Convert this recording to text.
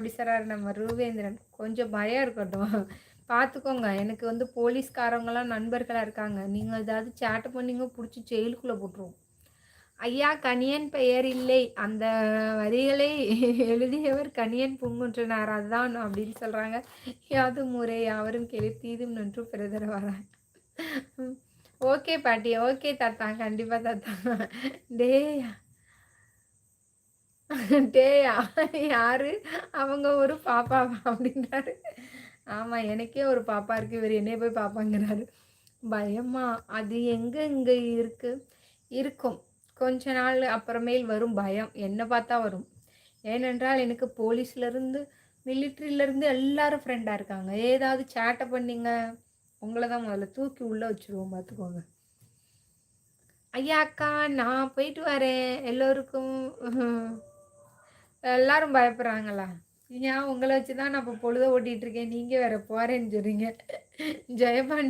ஆஃபீஸராக நம்ம ரூவேந்திரன். கொஞ்சம் பயம் இருக்கட்டும். பார்த்துக்கோங்க. எனக்கு வந்து போலீஸ்காரவங்கலாம் நண்பர்களா இருக்காங்க. நீங்க ஏதாவது சேட்ட பண்ணீங்க புடிச்சு ஜெயிலுக்குள்ள போட்டுருவோம். ஐயா கணியன் பெயர் இல்லை. அந்த வரிகளை எழுதியவர் கணியன் பூங்குன்றனார். அதான் அப்படின்னு சொல்றாங்க. யாதும் ஊரே யாவரும் கேளீர் தீதும் நன்றும் பிறதர வாரா. ஓகே பாட்டி. ஓகே தாத்தா. கண்டிப்பா தாத்தா. டேய் டேய் யாரு? அவங்க ஒரு பாப்பாவா? அப்படின்றாரு. ஆமா, எனக்கே ஒரு பாப்பா இருக்கு. இவரு என்னைய போய் பாப்பாங்கிறாரு. பயமா? அது எங்க இங்க இருக்கு? இருக்கும். கொஞ்ச நாள் அப்புறமேல் வரும் பயம். என்ன பார்த்தா வரும். ஏனென்றால் எனக்கு போலீஸ்லருந்து, மிலிட்ரிலருந்து எல்லாரும் ஃப்ரெண்டா இருக்காங்க. ஏதாவது சேட்ட பண்ணீங்க, உங்கள தான் முதல்ல தூக்கி உள்ள வச்சுருவோம் பார்த்துக்கோங்க. ஐயா, அக்கா நான் போயிட்டு வரேன். எல்லோருக்கும் எல்லாரும் பயப்படுறாங்களா? ஏன் உங்கள வச்சு தான் நான் இப்ப பொழுத ஓட்டிட்டு இருக்கேன். நீங்க வேற போறேன்னு சொல்றீங்க. ஜெயபாண்டி